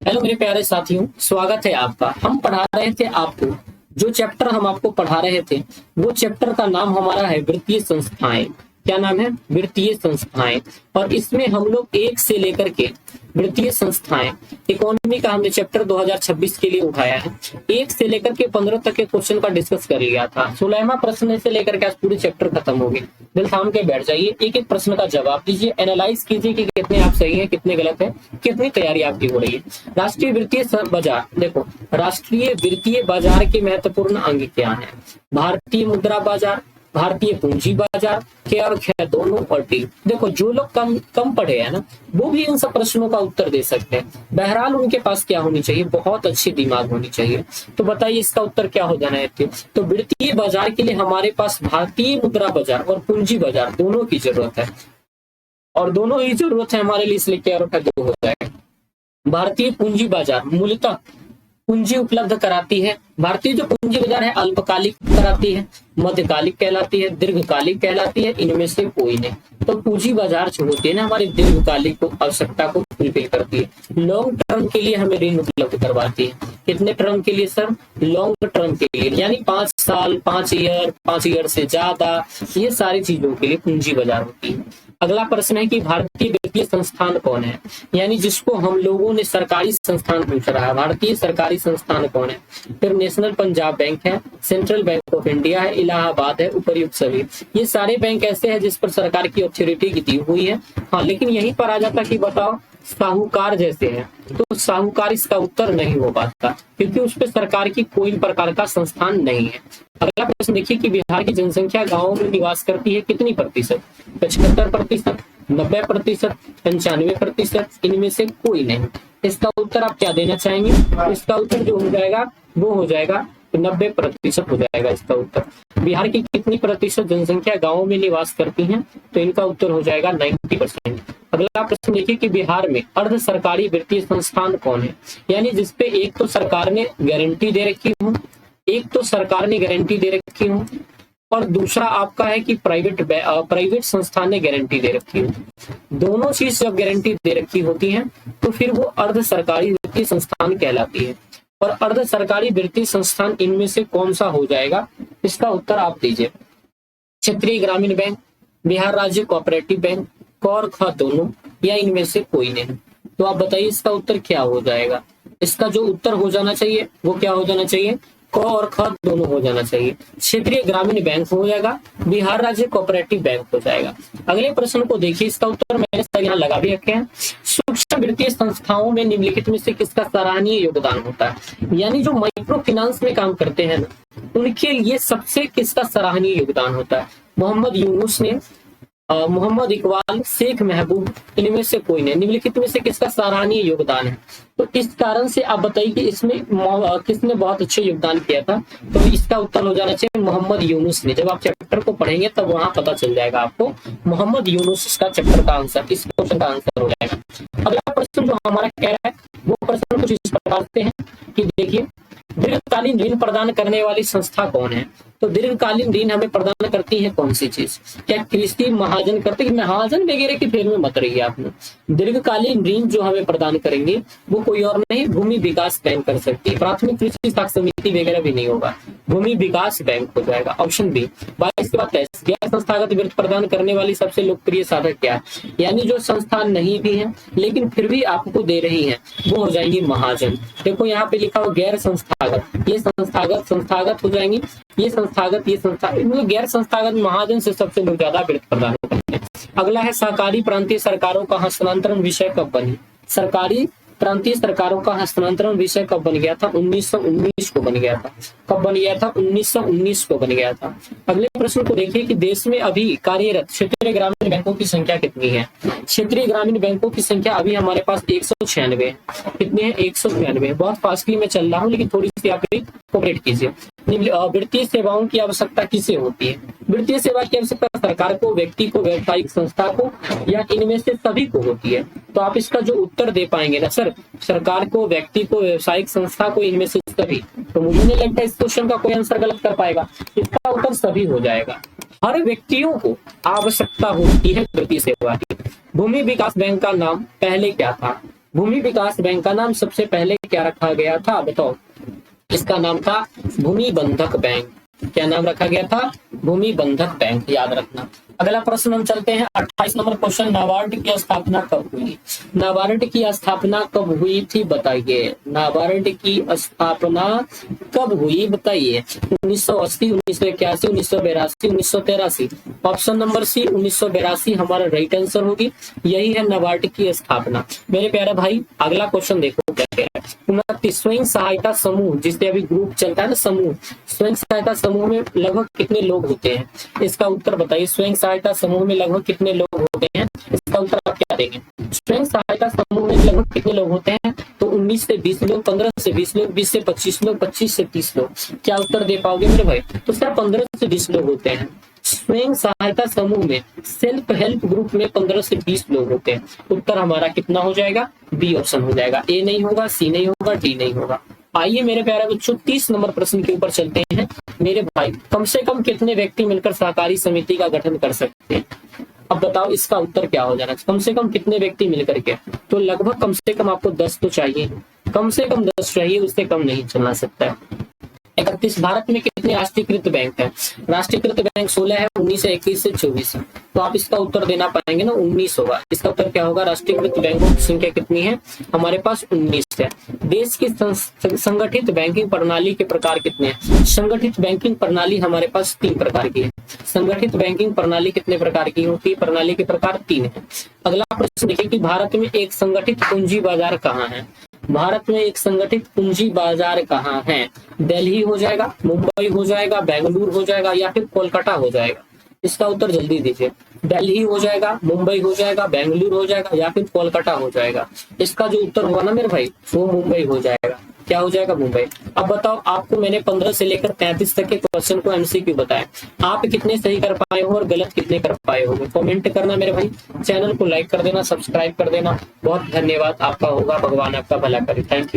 Hello मेरे प्यारे साथियों, स्वागत है आपका। हम पढ़ा रहे थे आपको, जो चैप्टर हम आपको पढ़ा रहे थे वो चैप्टर का नाम हमारा है वित्तीय संस्थाएं। क्या नाम है? वित्तीय संस्थाएं। और इसमें हम लोग एक से लेकर के वित्तीय संस्थाएं, इकोनॉमी का हमने चैप्टर 2026 के लिए उठाया है। एक से लेकर के 15 तक के क्वेश्चन का डिस्कस कर लिया था। 16वां प्रश्न से लेकर के आज पूरे चैप्टर खत्म हो गए। दिल थाम के बैठ जाइए, एक एक प्रश्न का जवाब दीजिए, एनालाइज कीजिए कि कितने आप सही है, कितने गलत है, कितनी तैयारी आपकी हो रही है। राष्ट्रीय वित्तीय बाजार, देखो राष्ट्रीय वित्तीय बाजार के महत्वपूर्ण अंग क्या है? भारतीय मुद्रा बाजार, भारतीय पूंजी बाजार, के और ख दोनों और डी। देखो जो लोग कम पढ़े हैं ना, वो भी इन सब प्रश्नों का उत्तर दे सकते हैं। बहरहाल उनके पास क्या होनी चाहिए? बहुत अच्छी दिमाग होनी चाहिए। तो बताइए इसका उत्तर क्या हो जाना है? तो वित्तीय बाजार के लिए हमारे पास भारतीय मुद्रा बाजार और पूंजी बाजार दोनों की जरूरत है, और दोनों ही जरूरत है हमारे लिए, इसलिए क्या दो हो जाएगा। भारतीय पूंजी बाजार मूलतः पूंजी उपलब्ध कराती है। भारतीय जो पूंजी बाजार है अल्पकालिक कराती है, मध्यकालिक कहलाती है, दीर्घकालिक कहलाती है, इनमें से कोई नहीं। तो पूंजी बाजार जो होती है ना, हमारी दीर्घकालिक को आवश्यकता को फुलफिल करती है। लॉन्ग टर्म के लिए हमें ऋण उपलब्ध करवाती है। कितने टर्म के लिए सर? लॉन्ग टर्म के लिए, यानी 5 साल, 5 ईयर से ज्यादा, ये सारी चीजों के लिए पूंजी बाजार होती है। अगला प्रश्न है कि भारतीय वित्तीय संस्थान कौन है? यानी जिसको हम लोगों ने सरकारी संस्थान पूछ रहा है, भारतीय सरकारी संस्थान कौन है? फिर नेशनल पंजाब बैंक है, सेंट्रल बैंक ऑफ इंडिया है, इलाहाबाद है, उपर्युक्त सभी। ये सारे बैंक ऐसे हैं जिस पर सरकार की अथॉरिटी दी हुई है। हाँ, लेकिन यहीं पर आ जाता कि बताओ साहूकार जैसे हैं, तो साहूकार इसका उत्तर नहीं हो पाता, क्योंकि उस पर सरकार की कोई प्रकार का संस्थान नहीं है। अगला प्रश्न देखिए कि बिहार की जनसंख्या गांवों में निवास करती है कितनी प्रतिशत? 75%, 90%, 95%, इनमें से कोई नहीं। इसका उत्तर आप क्या देना चाहेंगे? इसका उत्तर जो हो जाएगा वो हो जाएगा 90% हो जाएगा इसका उत्तर। बिहार की कितनी प्रतिशत जनसंख्या गांवों में निवास करती है? तो इनका उत्तर हो जाएगा 90%। अगला प्रश्न देखिए कि बिहार में अर्ध सरकारी वित्तीय संस्थान कौन है? यानी जिसपे एक तो सरकार ने गारंटी दे रखी हो, और दूसरा आपका है कि प्राइवेट संस्थान ने गारंटी दे रखी हो। दोनों चीज जब गारंटी दे रखी होती है तो फिर वो अर्ध सरकारी वित्तीय संस्थान कहलाती है। और अर्ध सरकारी वित्तीय संस्थान इनमें से कौन सा हो जाएगा? इसका उत्तर आप दीजिए। क्षेत्रीय ग्रामीण बैंक, बिहार राज्य कोऑपरेटिव बैंक, क और ख दोनों, या इनमें से कोई नहीं। तो आप बताइए इसका उत्तर क्या हो जाएगा? इसका जो उत्तर हो जाना चाहिए वो क्या हो जाना चाहिए? क और ख दोनों हो जाना चाहिए। क्षेत्रीय ग्रामीण बैंक हो जाएगा, बिहार राज्य कोऑपरेटिव बैंक हो जाएगा। अगले प्रश्न को देखिए, इसका उत्तर मैंने सर यहाँ लगा भी रखे हैं। सूक्ष्म वित्तीय संस्थाओं में निम्नलिखित में से किसका सराहनीय योगदान होता है? यानी जो माइक्रो फाइनेंस में काम करते हैं ना, उनके लिए सबसे किसका सराहनीय योगदान होता है? मोहम्मद यूनुस ने, मोहम्मद इकबाल, शेख महबूब, इनमें से कोई नहीं। निम्नलिखित में से किसका सराहनीय योगदान है? तो इस कारण से आप बताइए कि इसमें किसने बहुत अच्छे योगदान किया था? तो इसका उत्तर हो जाना चाहिए मोहम्मद यूनुस ने। जब आप चैप्टर को पढ़ेंगे तब वहां पता चल जाएगा आपको, मोहम्मद यूनुस इसका चैप्टर का आंसर, इस क्वेश्चन का आंसर हो जाएगा। अगला प्रश्न जो हमारा कह रहा है वो प्रश्न कुछ इस प्रकार से है कि देखिए, दीर्घकालीन ऋण प्रदान करने वाली संस्था कौन है? तो दीर्घकालीन ऋण हमें प्रदान करती है कौन सी चीज? क्या कृषि महाजन करते हैं? महाजन वगैरह की फेर में मत रहिए आपने। दीर्घकालीन ऋण जो हमें प्रदान करेंगे वो कोई और नहीं, भूमि विकास बैंक कर सकती है। प्राथमिक कृषि साख समिति वगैरह भी नहीं होगा, भूमि विकास बैंक हो जाएगा, ऑप्शन बी। 22 के बाद 23, गैर संस्थागत वित्त प्रदान करने वाली सबसे लोकप्रिय साधक क्या है? यानी जो संस्थान नहीं भी है लेकिन फिर भी आपको दे रही है, वो हो जाएंगी महाजन। देखो यहाँ पे लिखा हो गैर संस्थागत, ये संस्थागत हो जाएंगी, ये संस्थागत, गैर संस्थागत महाजन से सबसे लोग ज्यादा वित्त प्रदान करते हैं। अगला है सहकारी प्रांतीय सरकारों का हस्तांतरण विषय कब बनी? सरकारी प्रांतीय सरकारों का हस्तांतरण विषय कब बन गया था? 1919 को बन गया था। कब बन गया था? 1919 को बन गया था। अगले प्रश्न को देखिए कि देश में अभी कार्यरत क्षेत्रीय ग्रामीण बैंकों की संख्या कितनी है? क्षेत्रीय ग्रामीण बैंकों की संख्या अभी हमारे पास 196 है। कितने हैं? 196। बहुत फास्टली में चल रहा हूँ, लेकिन थोड़ी सी आप कोऑपरेट कीजिए। वित्तीय सेवाओं की आवश्यकता किसे होती है? वित्तीय सेवा की आवश्यकता सरकार को, व्यक्ति को, व्यावसायिक संस्था को, या इनमें से सभी को होती है? तो आप इसका जो उत्तर दे पाएंगे ना सर, सरकार को, व्यक्ति को, व्यावसायिक संस्था को, इनमें से सभी, तो मुझे नहीं लगता इस क्वेश्चन का कोई आंसर गलत कर पाएगा। इसका उत्तर सभी हो जाएगा। हर व्यक्तियों को आवश्यकता होती है वित्तीय सेवा की। भूमि विकास बैंक का नाम पहले क्या था? भूमि विकास बैंक का नाम सबसे पहले क्या रखा गया था, बताओ। इसका नाम था भूमि बंधक बैंक। क्या नाम रखा गया था, भूमि बंधक बैंक, याद रखना। अगला प्रश्न हम चलते हैं 28 नंबर क्वेश्चन, नाबार्ड की स्थापना कब हुई। नाबार्ड की स्थापना कब हुई थी बताइए, नाबार्ड की स्थापना कब हुई बताइए। 1980, 1981, 1982, 1983। ऑप्शन नंबर सी 1982 हमारा राइट आंसर होगी। यही है नाबार्ड की स्थापना। मेरे प्यारे भाई अगला क्वेश्चन देखो क्या कह रहा है। 29 स्वयं सहायता समूह, जिससे अभी ग्रुप चलता है ना समूह, स्वयं सहायता समूह में लगभग कितने लोग होते हैं, इसका उत्तर बताइए। स्वयं सहायता समूह में लगभग कितने लोग होते हैं, इसका उत्तर आप क्या देंगे। स्वयं सहायता समूह में लगभग कितने लोग होते हैं, तो 19 से 20 लोग, 15 से 20 लोग, 20 से 25 लोग, 25 से 30 लोग। क्या उत्तर दे पाओगे मेरे भाई, तो सर 15 से 20 लोग होते हैं। स्वयं सहायता समूह में, सेल्फ हेल्प ग्रुप में 15 से 20 लोग होते हैं। उत्तर हमारा कितना हो जाएगा, बी ऑप्शन हो जाएगा। ए नहीं होगा, सी नहीं होगा, डी नहीं होगा। आइए मेरे प्यारे बच्चों 30 नंबर प्रश्न के ऊपर चलते हैं। मेरे भाई कम से कम कितने व्यक्ति मिलकर सहकारी समिति का गठन कर सकते हैं, अब बताओ इसका उत्तर क्या हो जाना। कम से कम कितने व्यक्ति मिलकर के, तो लगभग कम से कम आपको 10 तो चाहिए, कम से कम 10 चाहिए, उससे कम नहीं चलना सकता है। 31 भारत में कितने राष्ट्रीयकृत बैंक हैं, राष्ट्रीयकृत बैंक 16 है, 19 है, 21 से 24 है। तो आप इसका उत्तर देना पाएंगे ना, 19 होगा। इसका उत्तर क्या होगा, राष्ट्रीयकृत बैंकों की संख्या कितनी है, हमारे पास 19 है। देश की संगठित बैंकिंग प्रणाली के प्रकार कितने हैं, संगठित बैंकिंग प्रणाली हमारे पास 3 प्रकार की है। संगठित बैंकिंग प्रणाली कितने प्रकार की होती है, प्रणाली के प्रकार 3 है। अगला प्रश्न देखिए कि भारत में एक संगठित पूंजी बाजार कहाँ है, भारत में एक संगठित पूंजी बाजार कहाँ है। दिल्ली हो जाएगा, मुंबई हो जाएगा, बेंगलुरु हो जाएगा, या फिर कोलकाता हो जाएगा। इसका उत्तर जल्दी दीजिए। दिल्ली हो जाएगा, मुंबई हो जाएगा, बेंगलुरु हो जाएगा, या फिर कोलकाता हो जाएगा। इसका जो उत्तर होगा ना मेरे भाई, वो मुंबई हो जाएगा। क्या हो जाएगा, मुंबई। अब बताओ, आपको मैंने 15 से लेकर 33 तक के क्वेश्चन को एमसीक्यू बताया, आप कितने सही कर पाए हो और गलत कितने कर पाए हो, कमेंट करना मेरे भाई। चैनल को लाइक कर देना, सब्सक्राइब कर देना। बहुत धन्यवाद आपका होगा, भगवान आपका भला करे। Thank you.